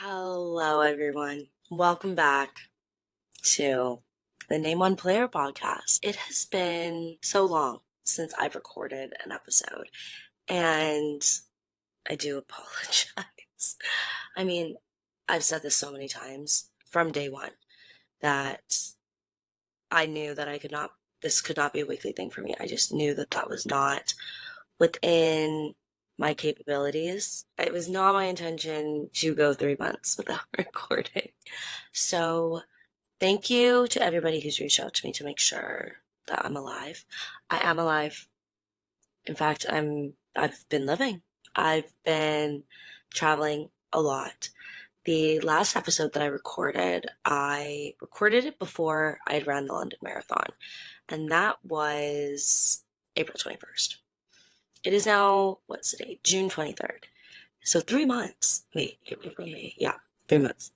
Hello, everyone. Welcome back to the Name One Player podcast. It has been so long since I've recorded an episode, and I do apologize. I mean, I've said this so many times from day one that I knew that this could not be a weekly thing for me. I just knew that that was not within my capabilities. It was not my intention to go 3 months without recording. So, thank you to everybody who's reached out to me to make sure that I'm alive. I am alive. In fact, I've been living. I've been traveling a lot. The last episode that I recorded it before I had ran the London Marathon, and that was April 21st. It is now, what's the date? June 23rd. So 3 months. Wait, yeah, 3 months.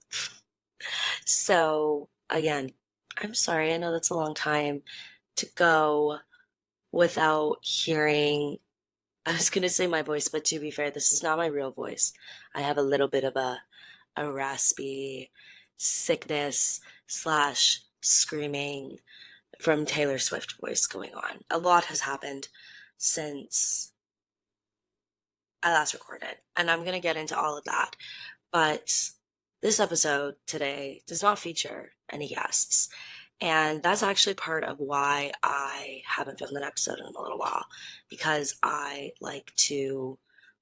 So again, I'm sorry. I know that's a long time to go without hearing. I was going to say my voice, but to be fair, this is not my real voice. I have a little bit of a raspy sickness slash screaming from Taylor Swift voice going on. A lot has happened since I last recorded, and I'm going to get into all of that. But this episode today does not feature any guests. And that's actually part of why I haven't filmed an episode in a little while, because I like to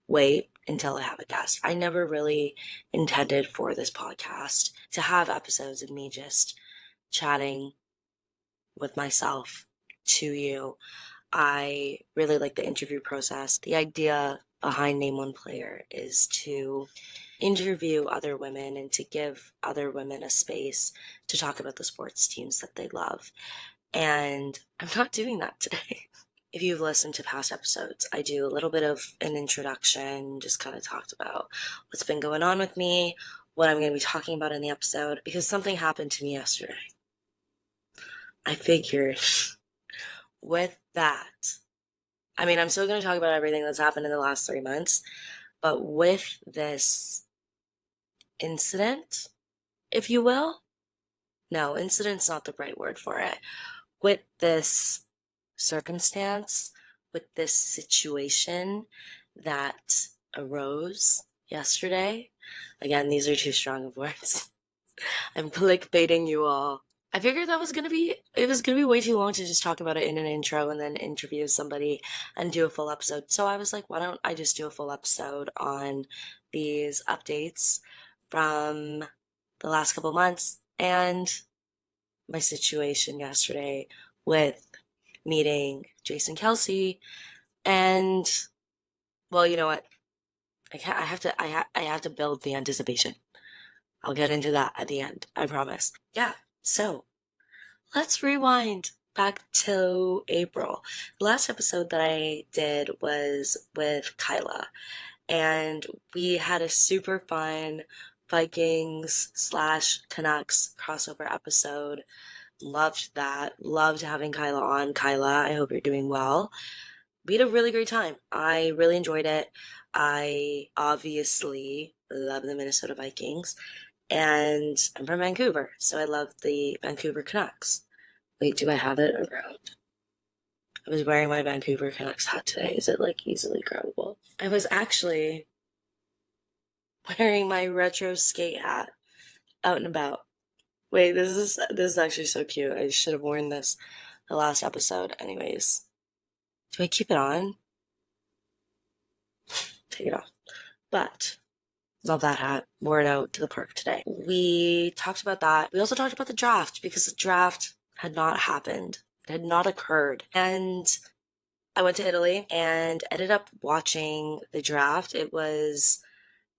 wait until I have a guest. I never really intended for this podcast to have episodes of me just chatting with myself to you. I really like the interview process. The idea behind Name One Player is to interview other women and to give other women a space to talk about the sports teams that they love. And I'm not doing that today. If you've listened to past episodes, I do a little bit of an introduction, just kind of talked about what's been going on with me, what I'm going to be talking about in the episode, because something happened to me yesterday. I figured with that, I mean, I'm still going to talk about everything that's happened in the last 3 months, but with this incident, if you will, no, incident's not the right word for it. With this circumstance, with this situation that arose yesterday, again, these are too strong of words. I'm clickbaiting you all. I figured it was gonna be way too long to just talk about it in an intro and then interview somebody and do a full episode. So I was like, why don't I just do a full episode on these updates from the last couple months and my situation yesterday with meeting Jason Kelce. And well, you know what? I have to build the anticipation. I'll get into that at the end, I promise. Yeah. So let's rewind back to April. The last episode that I did was with Kyla, and we had a super fun Vikings slash Canucks crossover episode. Loved that. Loved having Kyla on. Kyla, I hope you're doing well. We had a really great time. I really enjoyed it. I obviously love the Minnesota Vikings, and I'm from Vancouver, so I love the Vancouver Canucks. Wait, do I have it around? I was wearing my Vancouver Canucks hat today. Is it like easily grabbable? I was actually wearing my retro skate hat out and about. Wait, this is actually so cute. I should have worn this the last episode. Anyways, do I keep it on? Take it off. But love that hat. Wore it out to the park today. We talked about that. We also talked about the draft because the draft had not happened. It had not occurred. And I went to Italy and ended up watching the draft. It was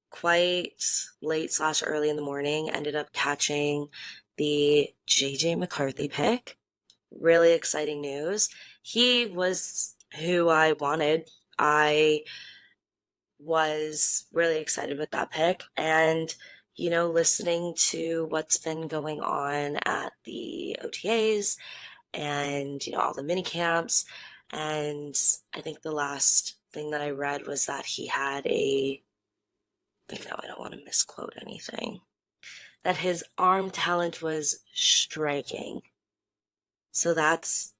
quite late slash early in the morning. Ended up catching the JJ McCarthy pick. Really exciting news. He was who I wanted. I was really excited with that pick. And, you know, listening to what's been going on at the OTAs and, you know, all the mini camps. And I think the last thing that I read was that he had a now I don't want to misquote anything, that his arm talent was striking. So that's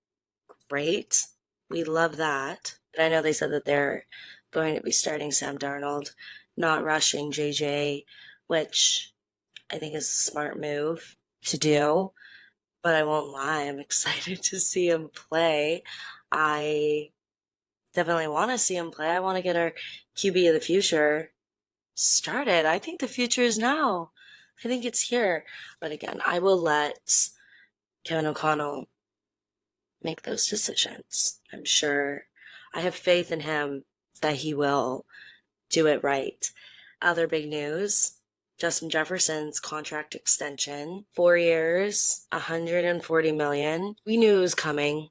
great. We love that. And I know they said that they're going to be starting Sam Darnold, not rushing JJ, which I think is a smart move to do. But I won't lie, I'm excited to see him play. I definitely want to see him play. I want to get our QB of the future started. I think the future is now. I think it's here. But again, I will let Kevin O'Connell make those decisions. I'm sure. I have faith in him that he will do it right. Other big news, Justin Jefferson's contract extension, 4 years, 140 million. We knew it was coming.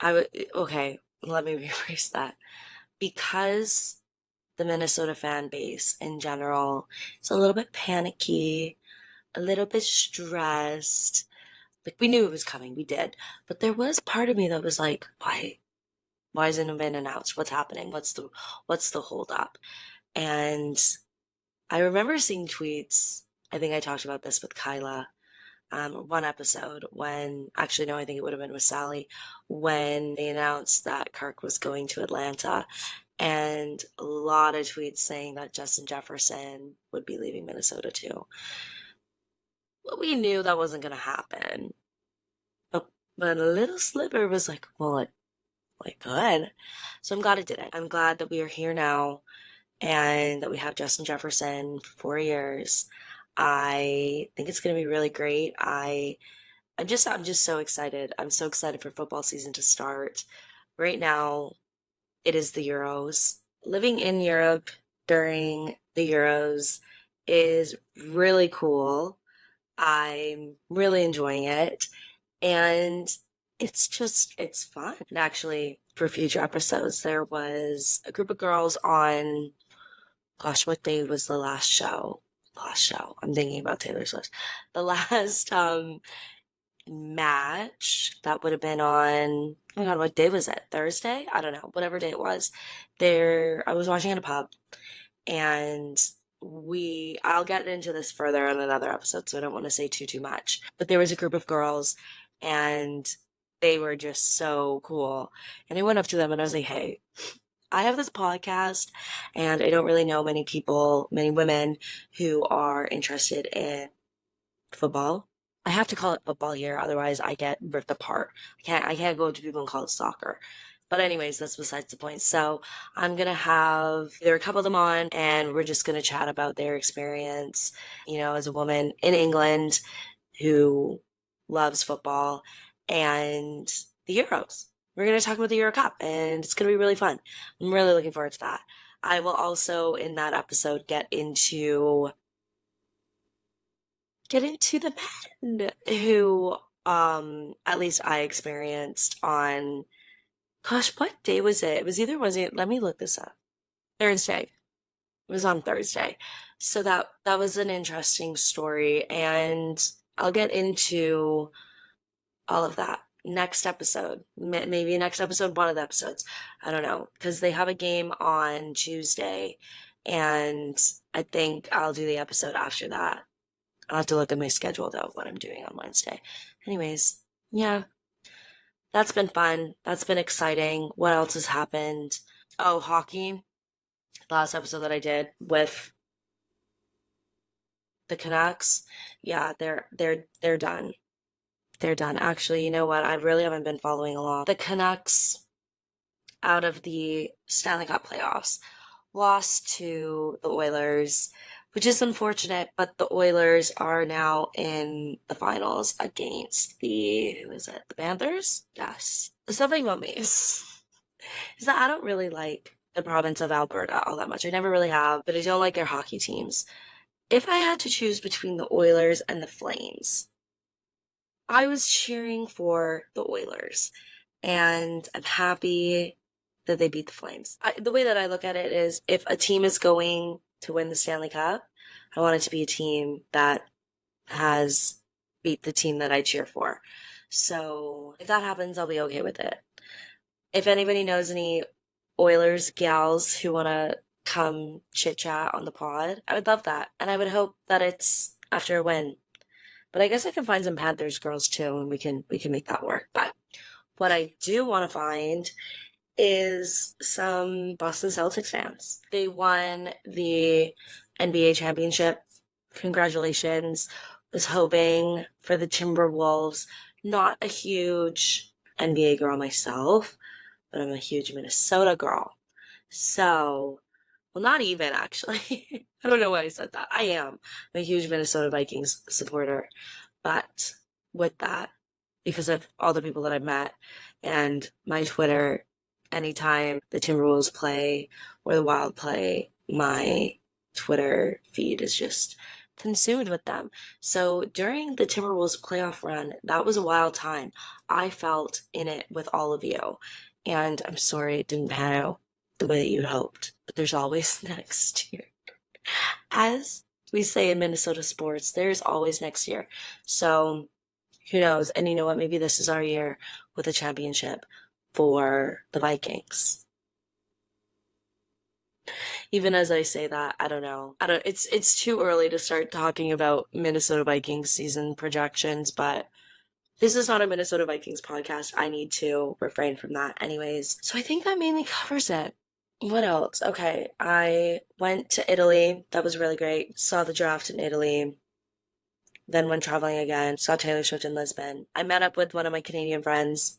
Okay, let me rephrase that. Because the Minnesota fan base in general is a little bit panicky, a little bit stressed. Like, we knew it was coming, we did. But there was part of me that was like, why hasn't it been announced? What's happening? What's the hold up? And I remember seeing tweets. I think I talked about this with Kyla, one episode when, actually, no, I think it would have been with Sally, when they announced that Kirk was going to Atlanta. And a lot of tweets saying that Justin Jefferson would be leaving Minnesota too. Well, we knew that wasn't going to happen. But a little sliver was like, well, like good. So I'm glad it didn't. I'm glad that we are here now and that we have Justin Jefferson for 4 years. I think it's going to be really great. I'm just so excited. I'm so excited for football season to start. Right now, it is the Euros. Living in Europe during the Euros is really cool. I'm really enjoying it. And it's fun. And actually, for future episodes, there was a group of girls on, gosh, what day was the last show? Last show. I'm thinking about Taylor Swift. The last match that would have been on, oh my God, what day was it? Thursday? I don't know. Whatever day it was. I was watching in a pub, and I'll get into this further in another episode, so I don't want to say too much. But there was a group of girls, and they were just so cool. And I went up to them and I was like, hey, I have this podcast, and I don't really know many people, many women who are interested in football. I have to call it football here, otherwise I get ripped apart. I can't go to people and call it soccer. But anyways, that's besides the point. So I'm gonna have there are a couple of them on, and we're just gonna chat about their experience, as a woman in England who loves football and the Euros. We're gonna talk about the Euro Cup, and it's gonna be really fun. I'm really looking forward to that. I will also, in that episode, get into the men who at least I experienced on, gosh, what day was it? Let me look this up. Thursday. It was on Thursday. So that was an interesting story, and I'll get into all of that next episode. Maybe next episode, one of the episodes. I don't know, because they have a game on Tuesday, and I think I'll do the episode after that. I'll have to look at my schedule, though, what I'm doing on Wednesday. Anyways, yeah, that's been fun. That's been exciting. What else has happened? Oh, hockey. Last episode that I did with the Canucks. Yeah, they're done. They're done. Actually, you know what? I really haven't been following along. The Canucks, out of the Stanley Cup playoffs, lost to the Oilers, which is unfortunate, but the Oilers are now in the finals against who is it? The Panthers? Yes. Something about me is that I don't really like the province of Alberta all that much. I never really have, but I don't like their hockey teams. If I had to choose between the Oilers and the Flames, I was cheering for the Oilers, and I'm happy that they beat the Flames. The way that I look at it is, if a team is going to win the Stanley Cup, I want it to be a team that has beat the team that I cheer for. So if that happens, I'll be okay with it. If anybody knows any Oilers gals who want to come chit chat on the pod. I would love that. And I would hope that it's after a win. But I guess I can find some Panthers girls too, and we can make that work. But what I do want to find is some Boston Celtics fans. They won the NBA championship. Congratulations. Was hoping for the Timberwolves. Not a huge NBA girl myself, but I'm a huge Minnesota girl. So, well, not even actually. I don't know why I said that. I am. I'm a huge Minnesota Vikings supporter. But with that, because of all the people that I've met and my Twitter, anytime the Timberwolves play or the Wild play, my Twitter feed is just consumed with them. So during the Timberwolves playoff run, that was a wild time. I felt in it with all of you. And I'm sorry it didn't pan out the way that you hoped, but there's always next year. As we say in Minnesota sports, there's always next year. So who knows? And you know what? Maybe this is our year with a championship for the Vikings. Even as I say that, I don't know. I don't it's too early to start talking about Minnesota Vikings season projections, but this is not a Minnesota Vikings podcast. I need to refrain from that anyways. So I think that mainly covers it. What else? Okay, I went to Italy. That was really great. Saw the draft in Italy. Then went traveling again. Saw Taylor Swift in Lisbon. I met up with one of my Canadian friends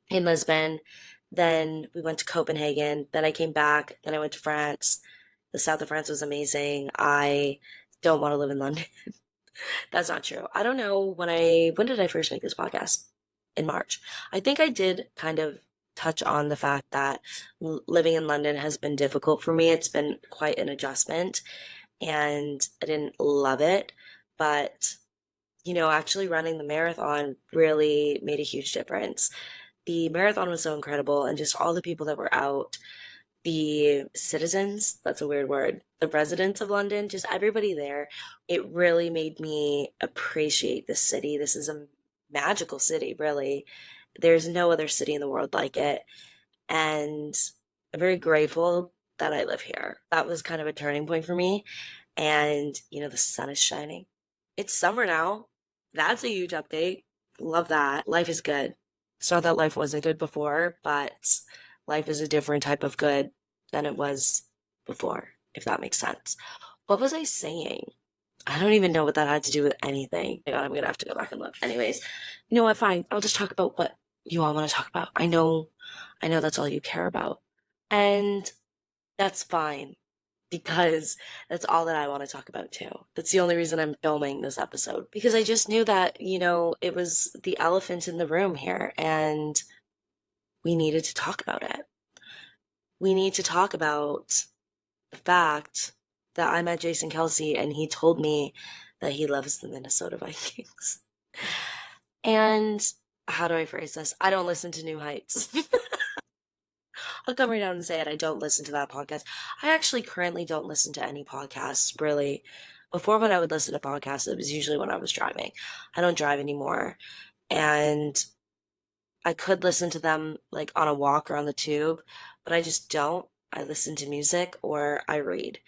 in Lisbon. Then we went to Copenhagen. Then I came back. Then I went to France. The south of France was amazing. I don't want to live in London. That's not true. I don't know when did I first make this podcast? In March. I think I did kind of touch on the fact that living in London has been difficult for me. It's been quite an adjustment and I didn't love it, but actually running the marathon really made a huge difference. The marathon was so incredible and just all the people that were out, the citizens, that's a weird word, the residents of London, just everybody there, it really made me appreciate this city. This is a magical city, really. There's no other city in the world like it. And I'm very grateful that I live here. That was kind of a turning point for me. And, the sun is shining. It's summer now. That's a huge update. Love that. Life is good. It's not that life wasn't good before, but life is a different type of good than it was before, if that makes sense. What was I saying? I don't even know what that had to do with anything. Oh my God, I'm gonna have to go back and look. Anyways, you know what? Fine. I'll just talk about what you all want to talk about. I know that's all you care about. And that's fine because that's all that I want to talk about too. That's the only reason I'm filming this episode because I just knew that, it was the elephant in the room here and we needed to talk about it. We need to talk about the fact that I met Jason Kelce and he told me that he loves the Minnesota Vikings. And how do I phrase this? I don't listen to New Heights. I'll come right down and say it. I don't listen to that podcast. I actually currently don't listen to any podcasts, really. Before, when I would listen to podcasts, it was usually when I was driving. I don't drive anymore. And I could listen to them like on a walk or on the tube, but I just don't. I listen to music or I read.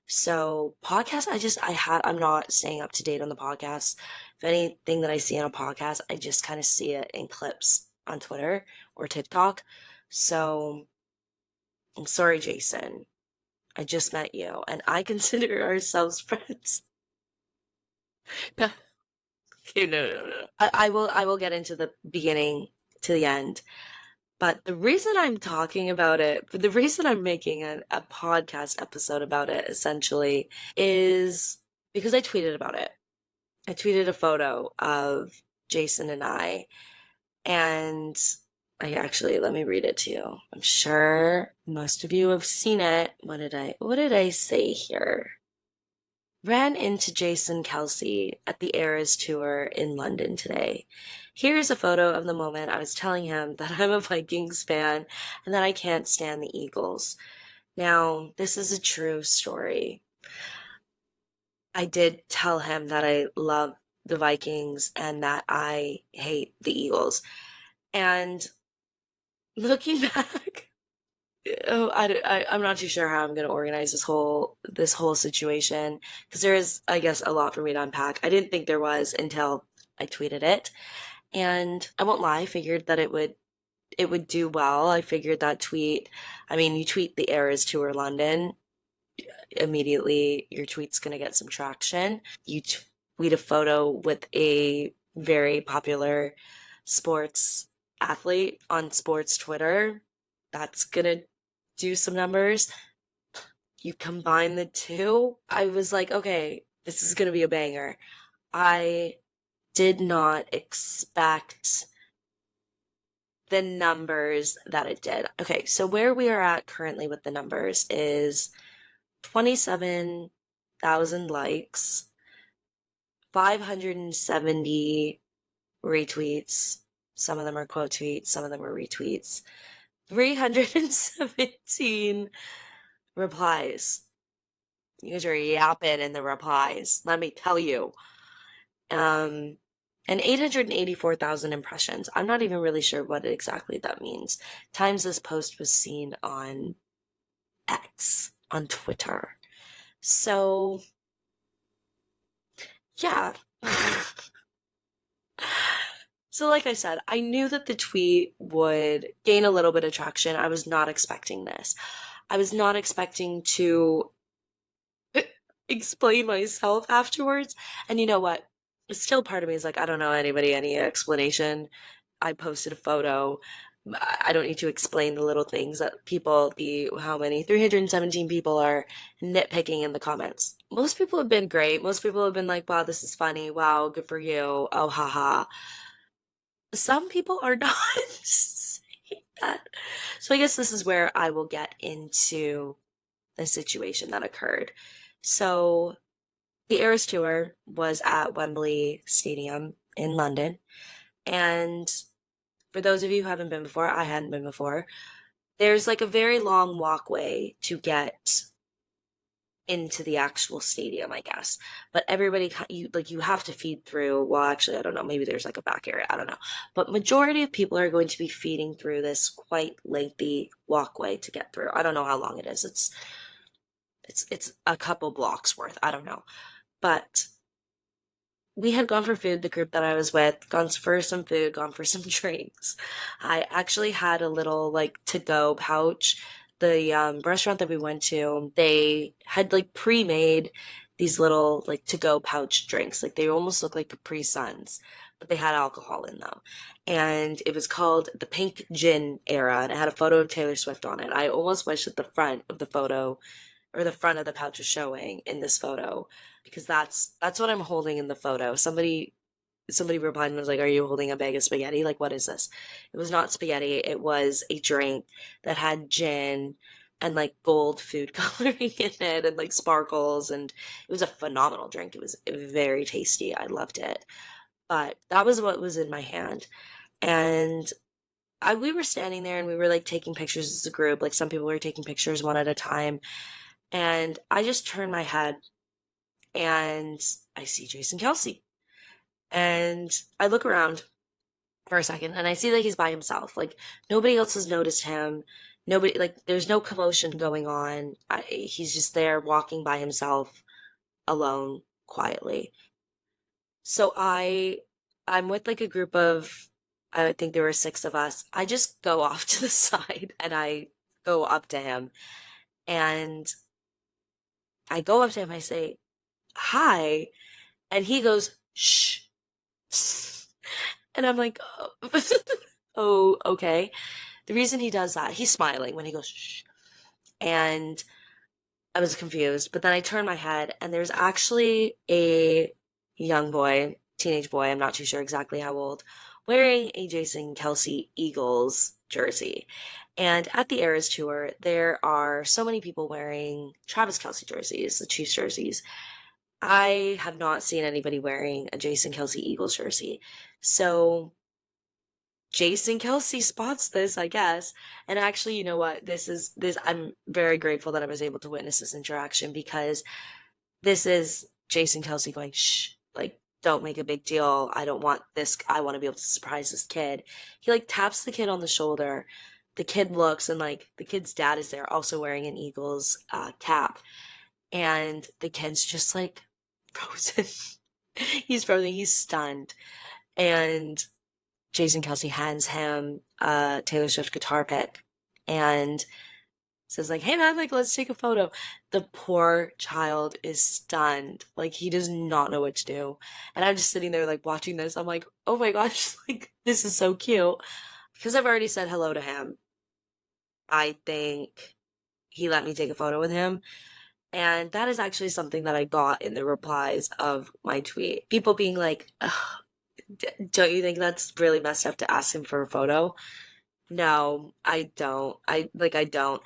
So podcasts, I'm not staying up to date on the podcasts. If anything that I see on a podcast, I just kind of see it in clips on Twitter or TikTok. So I'm sorry, Jason. I just met you and I consider ourselves friends. No, no. I will get into the beginning to the end. But the reason I'm talking about it, the reason I'm making a podcast episode about it essentially is because I tweeted about it. I tweeted a photo of Jason and I, and let me read it to you. I'm sure most of you have seen it. What did I say here? Ran into Jason Kelce at the Eras Tour in London today. Here's a photo of the moment I was telling him that I'm a Vikings fan and that I can't stand the Eagles. Now, this is a true story. I did tell him that I love the Vikings and that I hate the Eagles. And looking back, Oh, I'm not too sure how I'm going to organize this whole situation because there is, I guess, a lot for me to unpack. I didn't think there was until I tweeted it, and I won't lie, I figured that it would do well. I figured that tweet, I mean, you tweet the Eras Tour London, immediately your tweet's going to get some traction. You tweet a photo with a very popular sports athlete on sports Twitter, that's going to do some numbers. You combine the two, I was like, okay, this is going to be a banger. I did not expect the numbers that it did. Okay, so where we are at currently with the numbers is 27,000 likes, 570 retweets. Some of them are quote tweets, some of them are retweets. 317 replies. You guys are yapping in the replies, let me tell you. Um, and 884,000 impressions. I'm not even really sure what exactly that means. Times this post was seen on X, on Twitter. So, yeah. So, like I said, I knew that the tweet would gain a little bit of traction. I was not expecting this. I was not expecting to explain myself afterwards. And you know what? Still part of me is like, I don't know anybody any explanation. I posted a photo. I don't need to explain the little things that people, the how many, 317 people are nitpicking in the comments. Most people have been great. Most people have been like, wow, this is funny. Wow, good for you. Oh, haha. Some people are not saying that. So I guess this is where I will get into the situation that occurred. So the Eras Tour was at Wembley Stadium in London. And for those of you who haven't been before, I hadn't been before, there's like a very long walkway to get into the actual stadium, I guess. But everybody, you have to feed through. Well, actually, I don't know. Maybe there's like a back area. I don't know. But majority of people are going to be feeding through this quite lengthy walkway to get through. I don't know how long it is. It's a couple blocks worth. I don't know. But we had gone for food, the group that I was with, gone for some food, gone for some drinks. I actually had a little like to go pouch. The restaurant that we went to, they had like pre-made these little like to go pouch drinks. Like they almost look like Capri Suns, but they had alcohol in them. And it was called the Pink Gin Era, and it had a photo of Taylor Swift on it. I almost wish that the front of the photo or the front of the pouch was showing in this photo because that's what I'm holding in the photo. Somebody replied and was like, "Are you holding a bag of spaghetti? Like, what is this?" It was not spaghetti. It was a drink that had gin and like gold food coloring in it and like sparkles, and it was a phenomenal drink. It was very tasty. I loved it. But that was what was in my hand, and we were standing there and we were like taking pictures as a group. Like some people were taking pictures one at a time, and I just turned my head and I see Jason Kelce. And I look around for a second and I see that he's by himself. Like nobody else has noticed him. Nobody, like, there's no commotion going on. He's just there walking by himself, alone, quietly. So I'm with like a group of, I think there were six of us. I just go off to the side and I go up to him and I go up to him. I say, hi. And he goes, shh. And I'm like, oh, oh, okay. The reason he does that, he's smiling when he goes, shh. And I was confused. But then I turned my head, and there's actually a young boy, teenage boy, I'm not too sure exactly how old, wearing a Jason Kelce Eagles jersey. And at the Eras Tour, there are so many people wearing Travis Kelce jerseys, the Chiefs jerseys. I have not seen anybody wearing a Jason Kelce Eagles jersey. So Jason Kelce spots this, I guess. And actually, you know what? I'm very grateful that I was able to witness this interaction because this is Jason Kelce going, shh, like, don't make a big deal. I don't want this. I want to be able to surprise this kid. He like taps the kid on the shoulder, the kid looks, and like the kid's dad is there also wearing an Eagles cap, and the kid's just like frozen. He's frozen, he's stunned. And Jason Kelce hands him a Taylor Swift guitar pick and says like, "Hey man, like let's take a photo." The poor child is stunned. Like he does not know what to do. And I'm just sitting there like watching this. I'm like, "Oh my gosh, like this is so cute." Because I've already said hello to him. I think he let me take a photo with him. And that is actually something that I got in the replies of my tweet. People being like, "Ugh, don't you think that's really messed up to ask him for a photo?" No, I don't. I don't.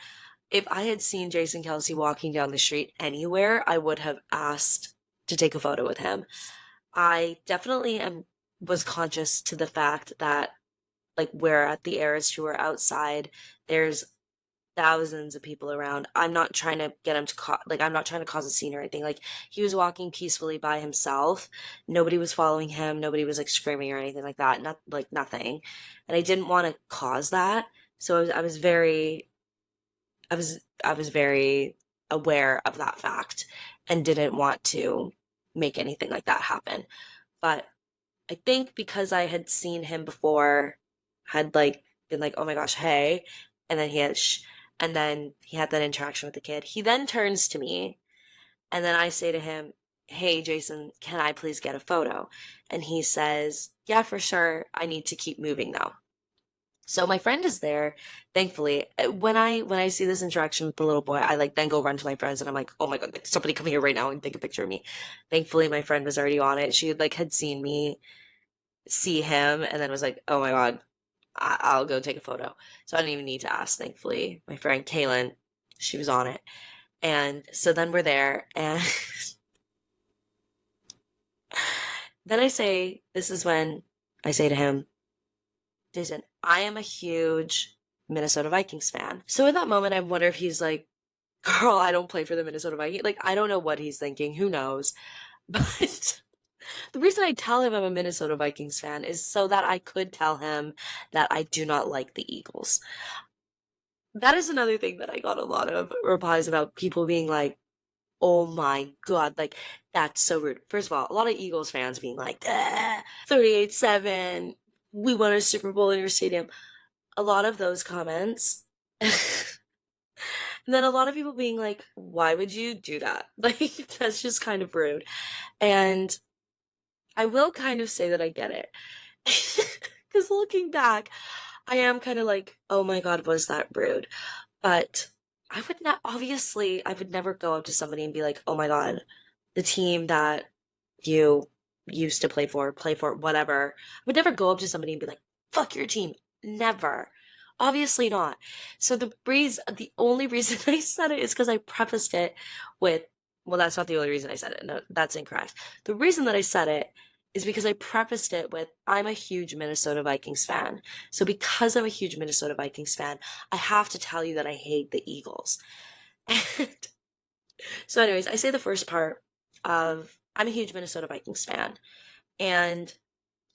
If I had seen Jason Kelce walking down the street anywhere, I would have asked to take a photo with him. I definitely was conscious to the fact that like we're at the Eras Tour outside. There's thousands of people around. I'm not trying to get him to I'm not trying to cause a scene or anything. Like he was walking peacefully by himself. Nobody was following him. Nobody was like screaming or anything like that. Not like nothing. And I didn't want to cause that. So I was very I was very aware of that fact and didn't want to make anything like that happen. But I think because I had seen him before, had like been like, "Oh my gosh, hey," and then and then he had that interaction with the kid. He then turns to me, and then I say to him, "Hey, Jason, can I please get a photo?" And he says, "Yeah, for sure. I need to keep moving though." So my friend is there, thankfully. When I see this interaction with the little boy, I like then go run to my friends and I'm like, "Oh my God, like, somebody come here right now and take a picture of me." Thankfully, my friend was already on it. She like had seen me see him and then was like, "Oh my God, I'll go take a photo." So I didn't even need to ask, thankfully. My friend Kaylin, she was on it. And so then we're there and then this is when I say to him, "Jason, I am a huge Minnesota Vikings fan." So in that moment, I wonder if he's like, "Girl, I don't play for the Minnesota Vikings." Like, I don't know what he's thinking. Who knows? But the reason I tell him I'm a Minnesota Vikings fan is so that I could tell him that I do not like the Eagles. That is another thing that I got a lot of replies about, people being like, "Oh my God, like that's so rude." First of all, a lot of Eagles fans being like, 38-7, we won a Super Bowl in your stadium. A lot of those comments. And then a lot of people being like, "Why would you do that?" Like, that's just kind of rude. And I will kind of say that I get it. Because looking back, I am kind of like, "Oh my God, was that rude?" But I would not, obviously, I would never go up to somebody and be like, "Oh my God, the team that you used to play for, whatever." I would never go up to somebody and be like, "Fuck your team." Never. Obviously not. So the only reason I said it is because I prefaced it with, well, that's not the only reason I said it. No, that's incorrect. The reason that I said it is because I prefaced it with, "I'm a huge Minnesota Vikings fan. So because I'm a huge Minnesota Vikings fan, I have to tell you that I hate the Eagles." And so anyways, I say the first part of, "I'm a huge Minnesota Vikings fan." And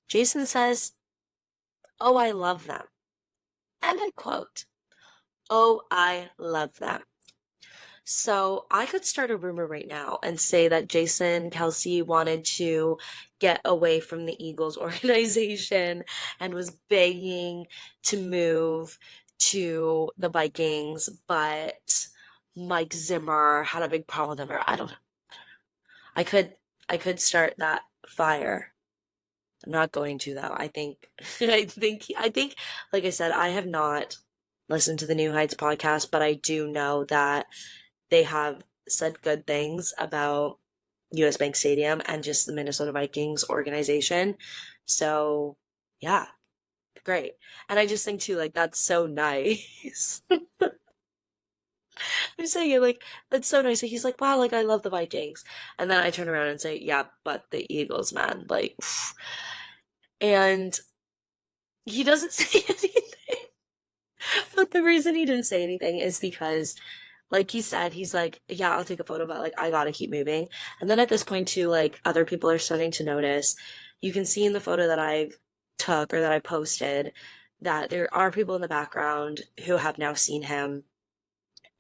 Jason says, "Oh, I love them." And I quote, "Oh, I love them." So I could start a rumor right now and say that Jason Kelce wanted to get away from the Eagles organization and was begging to move to the Vikings, but Mike Zimmer had a big problem with him, or I don't know. I could I could start that fire. I'm not going to though. I think I think like I said, I have not listened to the New Heights podcast, but I do know that they have said good things about US Bank Stadium and just the Minnesota Vikings organization. So, yeah, great. And I just think too, like, that's so nice. I'm saying it like, that's so nice. He's like, "Wow, like, I love the Vikings." And then I turn around and say, "Yeah, but the Eagles, man." Like, and he doesn't say anything. But the reason he didn't say anything is because, like he said, he's like, "Yeah, I'll take a photo, but like I gotta keep moving." And then at this point too, like other people are starting to notice. You can see in the photo that I took or that I posted, that there are people in the background who have now seen him,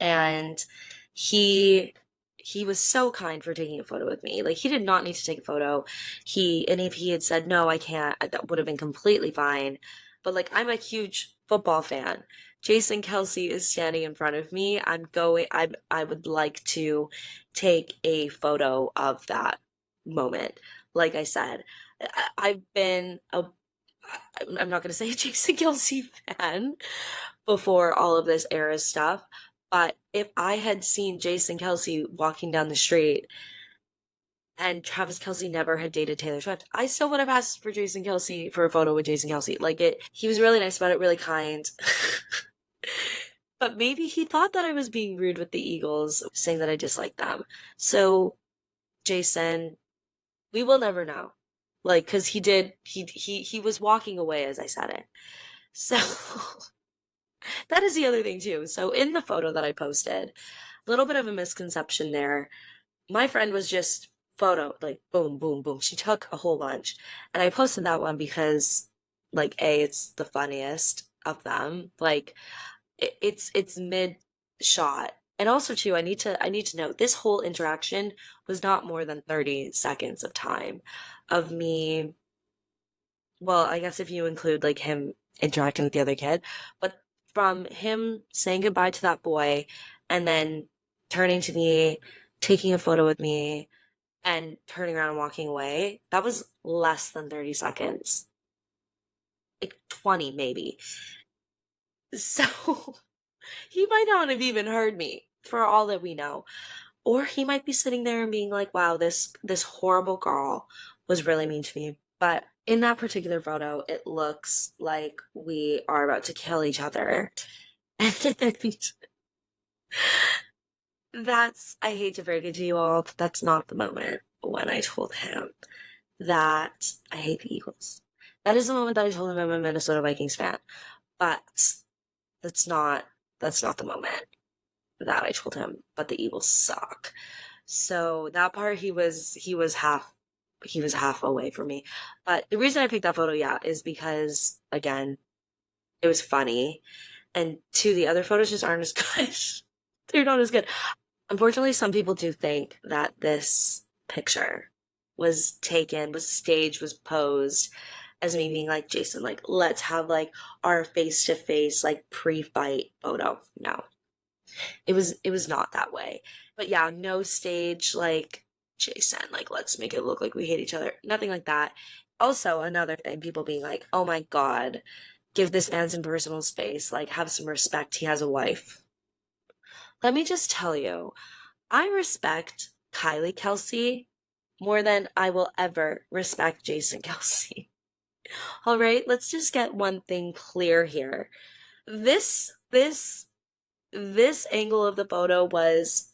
and he he was so kind for taking a photo with me. Like, he did not need to take a photo. And if he had said no, I can't, that would have been completely fine. But like, I'm a huge football fan. Jason Kelce is standing in front of me. I would like to take a photo of that moment. Like I said, I've been a I'm not going to say a Jason Kelce fan before all of this era stuff, but if I had seen Jason Kelce walking down the street and Travis Kelce never had dated Taylor Swift, I still would have asked for Jason Kelce for a photo with Jason Kelce. Like, he was really nice about it, really kind. But maybe he thought that I was being rude with the Eagles, saying that I disliked them. So, Jason, we will never know. Like, because he was walking away as I said it. So that is the other thing too. So in the photo that I posted, a little bit of a misconception there. My friend was just photo, like boom, boom, boom. She took a whole bunch. And I posted that one because, like, A, it's the funniest of them. Like, it's mid shot. And also too, I need to note this whole interaction was not more than 30 seconds of time of me. Well, I guess if you include like him interacting with the other kid, but from him saying goodbye to that boy and then turning to me, taking a photo with me, and turning around and walking away, that was less than 30 seconds. Like 20 maybe. So he might not have even heard me for all that we know. Or he might be sitting there and being like, wow, this horrible girl was really mean to me. But in that particular photo, it looks like we are about to kill each other. And I hate to break it to you all, but that's not the moment when I told him that I hate the Eagles. That is the moment that I told him I'm a Minnesota Vikings fan. But that's not that's not the moment that I told him, but the Eagles suck. So that part he was half away from me. But the reason I picked that photo, yeah, is because again, it was funny. And two, the other photos just aren't as good. They're not as good. Unfortunately, some people do think that this picture was staged, was posed as me being like, Jason, like, let's have like our face to face, like pre-fight photo. No, it was not that way. But yeah, no stage like, Jason, like, let's make it look like we hate each other. Nothing like that. Also, another thing, people being like, oh my God, give this man some personal space, like, have some respect. He has a wife. Let me just tell you, I respect Kylie Kelsey more than I will ever respect Jason Kelsey. All right, let's just get one thing clear here. This angle of the photo was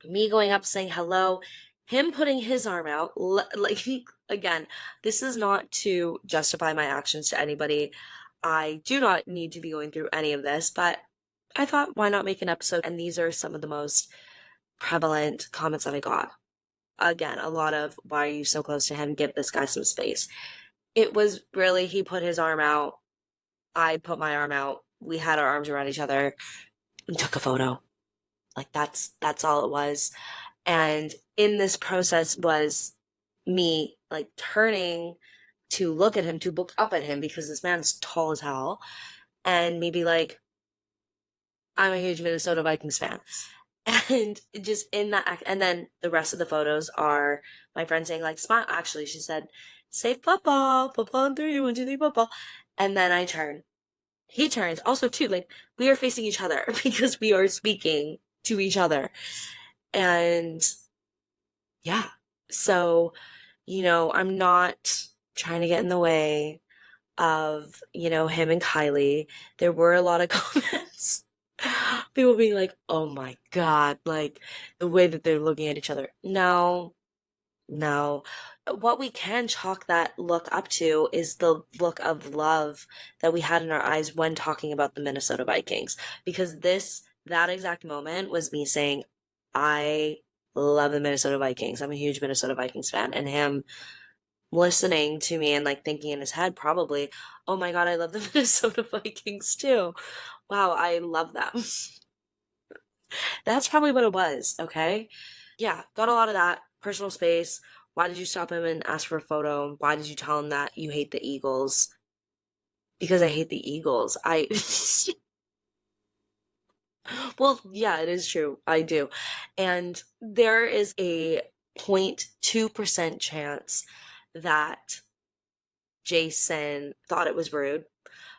me going up saying hello, him putting his arm out, like, again, this is not to justify my actions to anybody. I do not need to be going through any of this, but I thought, why not make an episode? And these are some of the most prevalent comments that I got. Again, a lot of, why are you so close to him? Give this guy some space. It was really, he put his arm out, I put my arm out, we had our arms around each other, and took a photo. Like, that's all it was. And in this process was me like turning to look at him, to look up at him, because this man's tall as hell, and maybe like, I'm a huge Minnesota Vikings fan. And just in that act, and then the rest of the photos are my friend saying like, smile. Actually, she said, say football, football in 3, 1, 2, 3, football. And then I turn. He turns. Also, too, like, we are facing each other because we are speaking to each other. And yeah. So, I'm not trying to get in the way of, him and Kylie. There were a lot of comments. People being like, oh my God, like, the way that they're looking at each other. No, no. What we can chalk that look up to is the look of love that we had in our eyes when talking about the Minnesota Vikings. Because that exact moment was me saying, I love the Minnesota Vikings. I'm a huge Minnesota Vikings fan. And him listening to me and like thinking in his head probably, oh my God, I love the Minnesota Vikings too. Wow, I love them. That's probably what it was, okay? Yeah, got a lot of that. Personal space. Why did you stop him and ask for a photo? Why did you tell him that you hate the Eagles? Because I hate the Eagles. Well, yeah, it is true. I do. And there is a 0.2% chance that Jason thought it was rude.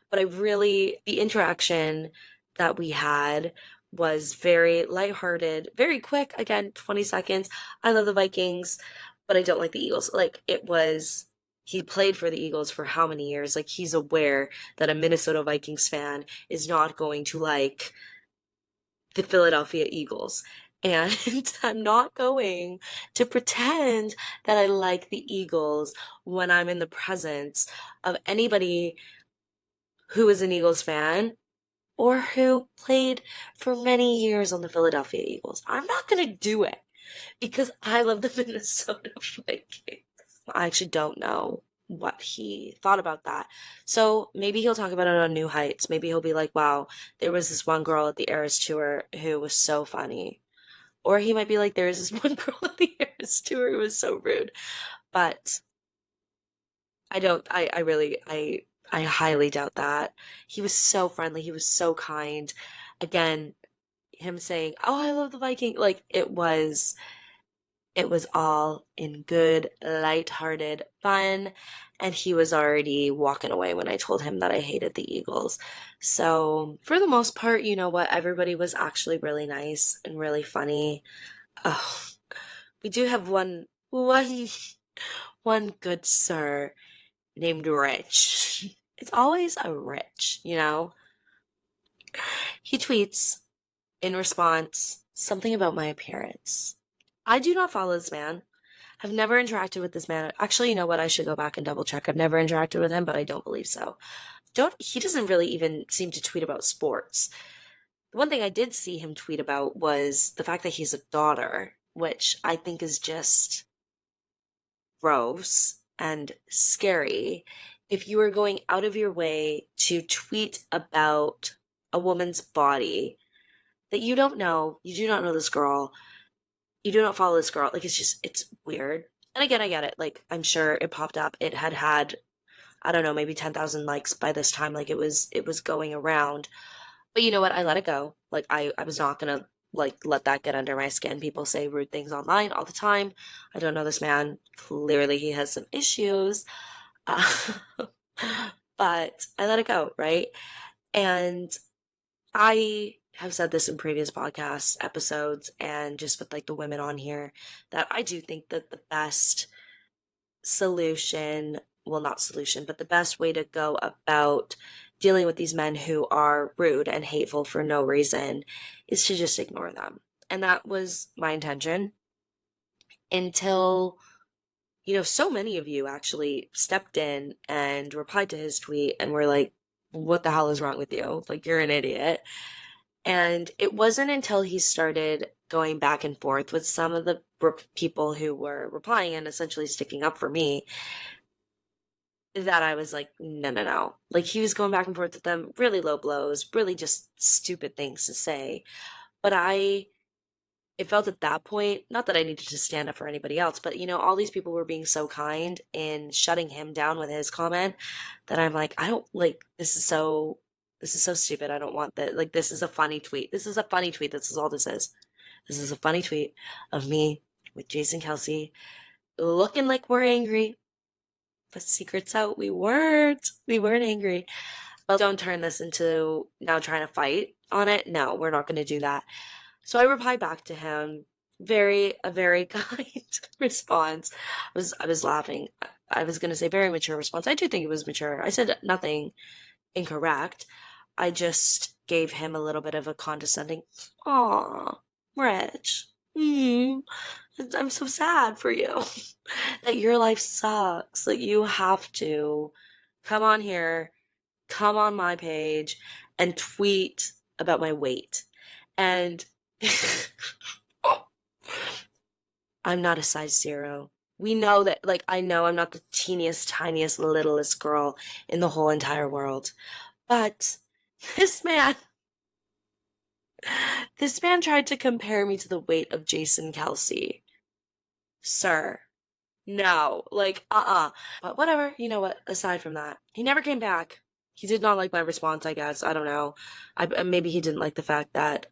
But the interaction that we had was very lighthearted, very quick. Again, 20 seconds. I love the Vikings, but I don't like the Eagles. Like, he played for the Eagles for how many years? Like, he's aware that a Minnesota Vikings fan is not going to like the Philadelphia Eagles. And I'm not going to pretend that I like the Eagles when I'm in the presence of anybody who is an Eagles fan or who played for many years on the Philadelphia Eagles. I'm not going to do it because I love the Minnesota Vikings. I actually don't know what he thought about that. So maybe he'll talk about it on New Heights. Maybe he'll be like, wow, there was this one girl at the Eras Tour who was so funny. Or he might be like, there was this one girl at the Eras Tour who was so rude. But I don't, I really, I highly doubt that. He was so friendly. He was so kind. Again, him saying, "Oh, I love the Viking." Like it was all in good, light-hearted fun, and he was already walking away when I told him that I hated the Eagles. So, for the most part, you know what? Everybody was actually really nice and really funny. Oh, we do have one good sir named Rich. It's always a Rich, you know? He tweets in response something about my appearance. I do not follow this man. I've never interacted with this man. Actually, you know what? I should go back and double check. I've never interacted with him, but I don't believe so. Don't He doesn't really even seem to tweet about sports. The one thing I did see him tweet about was the fact that he's a daughter, which I think is just gross and scary. If you are going out of your way to tweet about a woman's body that you don't know, you do not know this girl, you do not follow this girl. Like, it's weird. And again, I get it. Like, I'm sure it popped up. It had, I don't know, maybe 10,000 likes by this time. Like, it was going around. But you know what? I let it go. Like, I was not gonna, like, let that get under my skin. People say rude things online all the time. I don't know this man. Clearly, he has some issues. Uh, but I let it go, right? And I have said this in previous podcast episodes and just with like the women on here that I do think that the best solution, well, not solution, but the best way to go about dealing with these men who are rude and hateful for no reason is to just ignore them. And that was my intention until, so many of you actually stepped in and replied to his tweet and were like, what the hell is wrong with you? Like, you're an idiot. And it wasn't until he started going back and forth with some of the people who were replying and essentially sticking up for me that I was like, no, no, no. Like, he was going back and forth with them, really low blows, really just stupid things to say. But it felt at that point, not that I needed to stand up for anybody else, but all these people were being so kind in shutting him down with his comment that I'm like, I don't like this is so stupid. I don't want that. Like, this is a funny tweet. This is a funny tweet. This is all this is. This is a funny tweet of me with Jason Kelce looking like we're angry. But secret's out. We weren't. We weren't angry. But don't turn this into now trying to fight on it. No, we're not going to do that. So I replied back to him, a very kind response. I was laughing. I was gonna say very mature response. I do think it was mature. I said nothing incorrect. I just gave him a little bit of a condescending, "Aw, Rich, I'm so sad for you that your life sucks. That you have to come on here, come on my page, and tweet about my weight." And I'm not a size 0. We know that, like, I know I'm not the teeniest, tiniest, littlest girl in the whole entire world, but this man, this man tried to compare me to the weight of Jason Kelce. Sir, no, like, But whatever, you know what? Aside from that, he never came back. He did not like my response, I guess. I don't know. Maybe he didn't like the fact that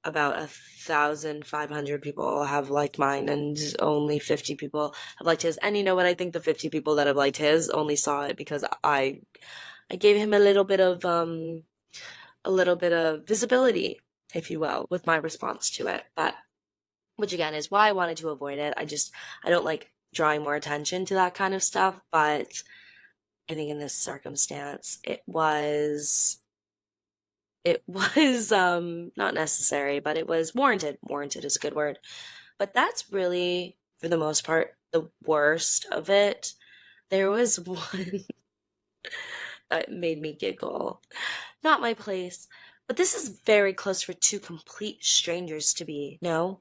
about 1,500 people have liked mine and only 50 people have liked his. And you know what? I think the 50 people that have liked his only saw it because I gave him a little bit of visibility, if you will, with my response to it. But which again is why I wanted to avoid it. I don't like drawing more attention to that kind of stuff, but I think in this circumstance it was not necessary, but it was warranted. Warranted is a good word. But that's really, for the most part, the worst of it. There was one that made me giggle. Not my place, but this is very close for two complete strangers to be. No?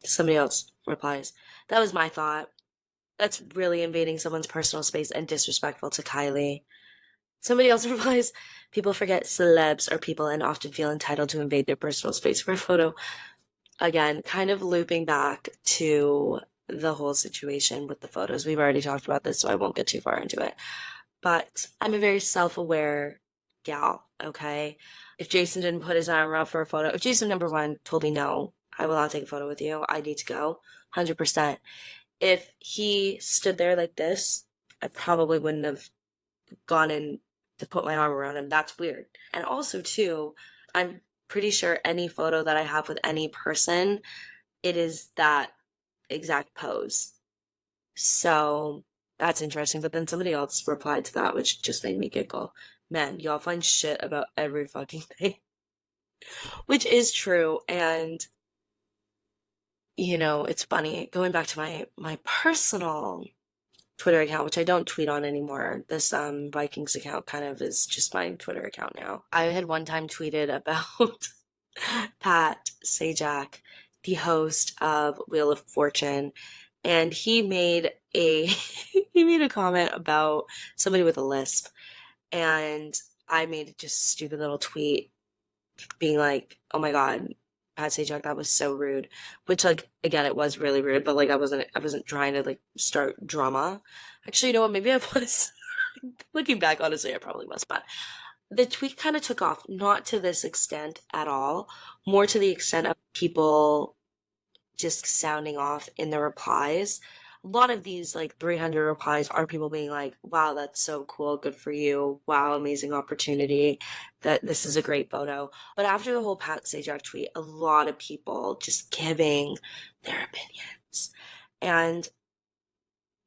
Somebody else replies. That was my thought. That's really invading someone's personal space and disrespectful to Kylie. Somebody else replies, people forget celebs are people and often feel entitled to invade their personal space for a photo. Again, kind of looping back to the whole situation with the photos. We've already talked about this, so I won't get too far into it. But I'm a very self-aware gal, okay? If Jason didn't put his arm out for a photo, if Jason, number one, told me no, I will not take a photo with you, I need to go, 100%. If he stood there like this, I probably wouldn't have gone in to put my arm around him. That's weird. And also, too, I'm pretty sure any photo that I have with any person, it is that exact pose. So that's interesting. But then somebody else replied to that, which just made me giggle. Man, y'all find shit about every fucking thing, which is true. And, it's funny. Going back to my personal Twitter account, which I don't tweet on anymore. This Vikings account kind of is just my Twitter account now. I had one time tweeted about Pat Sajak, the host of Wheel of Fortune, and he made a he made a comment about somebody with a lisp, and I made just a stupid little tweet being like, "Oh my God, Pat Sajak, that was so rude." Which, like, again, it was really rude, but like I wasn't trying to like start drama. Actually, you know what? Maybe I was. Looking back, honestly, I probably was, but the tweet kind of took off, not to this extent at all, more to the extent of people just sounding off in the replies. A lot of these, like 300 replies, are people being like, wow, that's so cool. Good for you. Wow, amazing opportunity. That this is a great photo. But after the whole Pat Sajak tweet, a lot of people just giving their opinions. And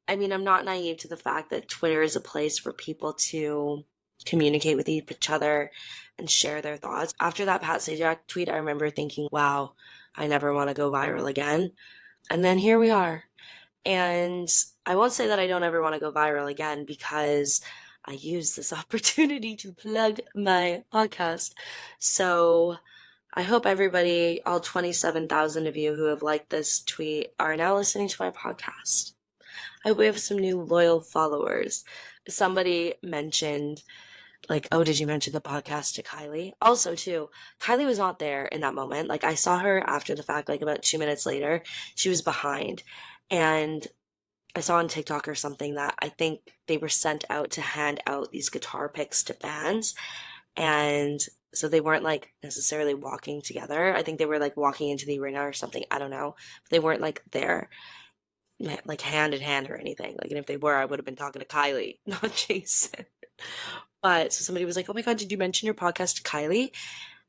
I mean, I'm not naive to the fact that Twitter is a place for people to communicate with each other and share their thoughts. After that Pat Sajak tweet, I remember thinking, wow, I never want to go viral again. And then here we are. And I won't say that I don't ever want to go viral again because I use this opportunity to plug my podcast. So I hope everybody, all 27,000 of you who have liked this tweet, are now listening to my podcast. I hope we have some new loyal followers. Somebody mentioned, like, oh, did you mention the podcast to Kylie? Also, too, Kylie was not there in that moment. Like, I saw her after the fact, like about 2 minutes later. She was behind. And I saw on TikTok or something that I think they were sent out to hand out these guitar picks to fans. And so they weren't like necessarily walking together. I think they were like walking into the arena or something. I don't know. But they weren't like there, like hand in hand or anything. Like, and if they were, I would have been talking to Kylie, not Jason. But so somebody was like, "Oh my God, did you mention your podcast to Kylie?"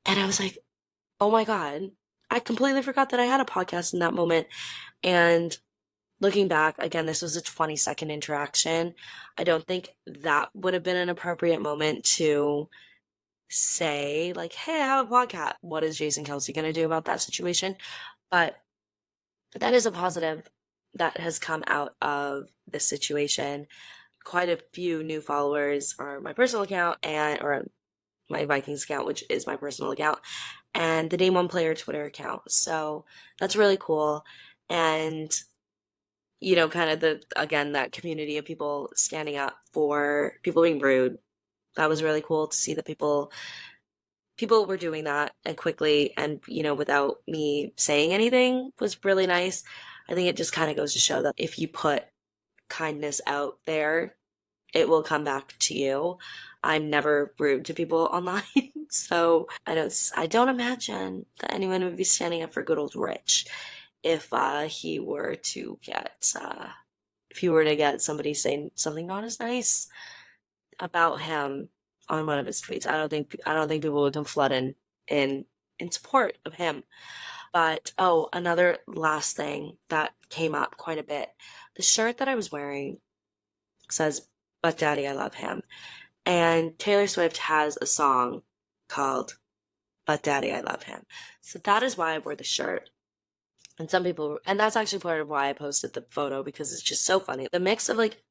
And I was like, "Oh my God, I completely forgot that I had a podcast in that moment." And looking back, again, this was a 20-second interaction. I don't think that would have been an appropriate moment to say, like, "Hey, I have a podcast. What is Jason Kelce going to do about that situation?" But that is a positive that has come out of this situation. Quite a few new followers on my personal account or my Vikings account, which is my personal account, and the Name One Player Twitter account. So that's really cool. And kind of again, that community of people standing up for people being rude. That was really cool to see that people were doing that and quickly and, without me saying anything was really nice. I think it just kind of goes to show that if you put kindness out there, it will come back to you. I'm never rude to people online, so I don't imagine that anyone would be standing up for good old Rich if he were to get somebody saying something not as nice about him on one of his tweets. I don't think people would come flooding in in support of him. But oh, another last thing that came up quite a bit. The shirt that I was wearing says, "But Daddy, I love him." And Taylor Swift has a song called "But Daddy, I Love Him." So that is why I wore the shirt. And that's actually part of why I posted the photo because it's just so funny. The mix of like,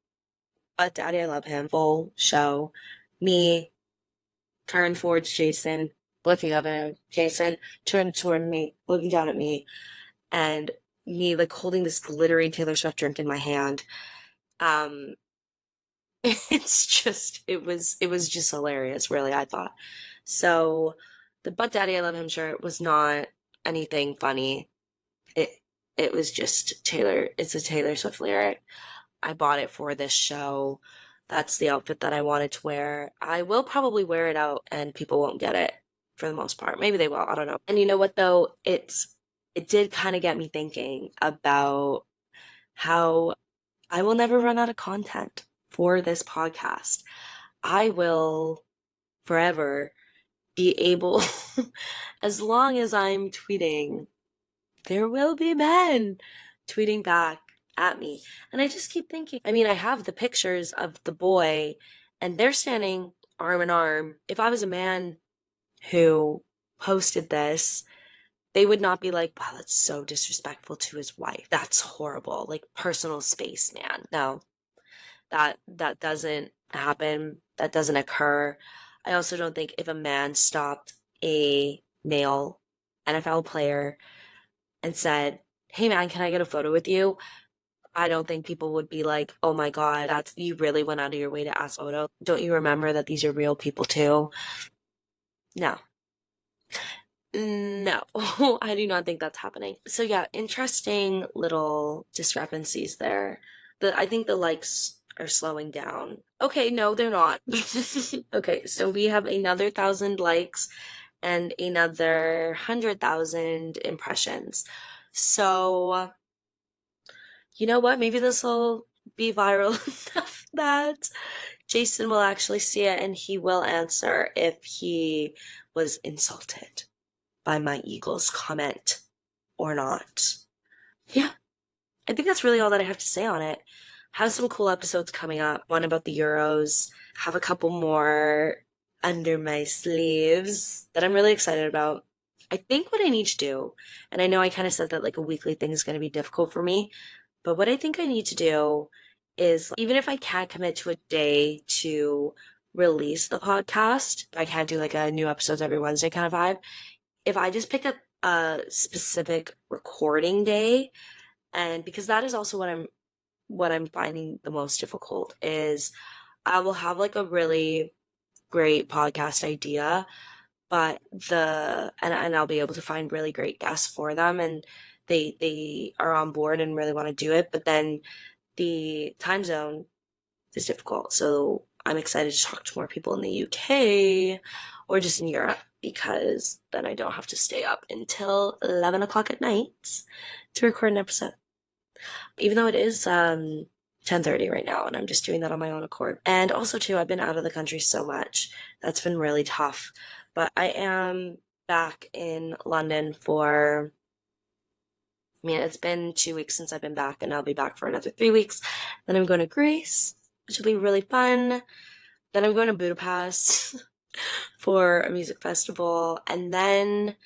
"But Daddy, I love him," full show, me turned towards Jason, looking up at him, Jason turned toward me, looking down at me, and me like holding this glittery Taylor Swift drink in my hand. Um, it was just hilarious, really, I thought. So the But Daddy I Love Him shirt was not anything funny. It it was just it's a Taylor Swift lyric. I bought it for this show. That's the outfit that I wanted to wear. I will probably wear it out and people won't get it for the most part. Maybe they will, I don't know. And you know what though? It did kind of get me thinking about how I will never run out of content for this podcast. I will forever be able, as long as I'm tweeting, there will be men tweeting back at me. And I just keep thinking, I mean, I have the pictures of the boy, and they're standing arm in arm. If I was a man who posted this, they would not be like, wow, that's so disrespectful to his wife. That's horrible. Like personal space, man. No, that doesn't happen. That doesn't occur. I also don't think if a man stopped a male NFL player and said, "Hey man, can I get a photo with you?" I don't think people would be like, "Oh my God, that's you really went out of your way to ask photo. Don't you remember that these are real people too?" No. No, I do not think that's happening. So yeah, interesting little discrepancies there. I think the likes are slowing down. Okay, no, they're not. Okay, so we have another 1,000 likes and another 100,000 impressions. So you know what? Maybe this will be viral enough that Jason will actually see it and he will answer if he was insulted by my Eagles comment or not. Yeah, I think that's really all that I have to say on it. Have some cool episodes coming up. One about the Euros. Have a couple more under my sleeves that I'm really excited about. I think what I need to do, and I know I kind of said that like a weekly thing is going to be difficult for me, but what I think I need to do is even if I can't commit to a day to release the podcast, I can't do like a new episodes every Wednesday kind of vibe. If I just pick a specific recording day, and because that is also what I'm finding the most difficult is I will have like a really great podcast idea, but and I'll be able to find really great guests for them and they are on board and really want to do it, but then the time zone is difficult. So I'm excited to talk to more people in the UK or just in Europe because then I don't have to stay up until 11 o'clock at night to record an episode. Even though it is 10:30 right now and I'm just doing that on my own accord. And also too, I've been out of the country so much. That's been really tough. But I am back in London it's been 2 weeks since I've been back, and I'll be back for another 3 weeks. Then I'm going to Greece, which will be really fun. Then I'm going to Budapest for a music festival, and then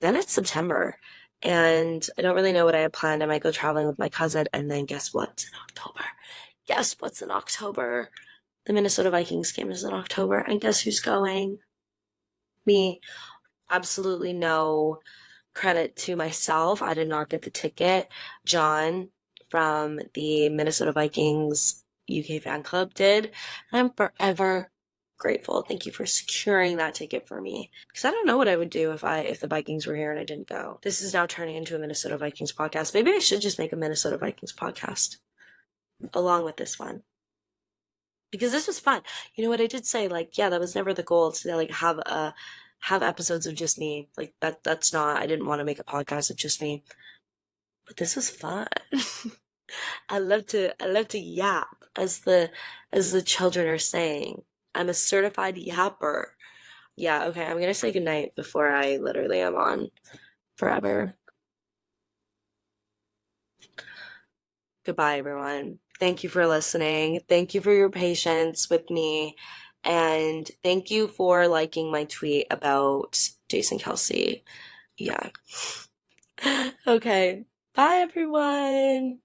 it's September. And I don't really know what I have planned. I might go traveling with my cousin, and then guess what's in October? Guess what's in October? The Minnesota Vikings game is in October, and guess who's going? Me. Absolutely no credit to myself. I did not get the ticket. John from the Minnesota Vikings UK fan club did. And I'm forever grateful. Thank you for securing that ticket for me. Because I don't know what I would do if the Vikings were here and I didn't go. This is now turning into a Minnesota Vikings podcast. Maybe I should just make a Minnesota Vikings podcast along with this one. Because this was fun. You know what I did say, like, yeah, that was never the goal to like have episodes of just me. Like that's not, I didn't want to make a podcast of just me. But this was fun. I love to yap, as the children are saying. I'm a certified yapper. Yeah, okay, I'm gonna say goodnight before I literally am on forever. Goodbye, everyone. Thank you for listening. Thank you for your patience with me. And thank you for liking my tweet about Jason Kelce. Yeah. Okay. Bye, everyone.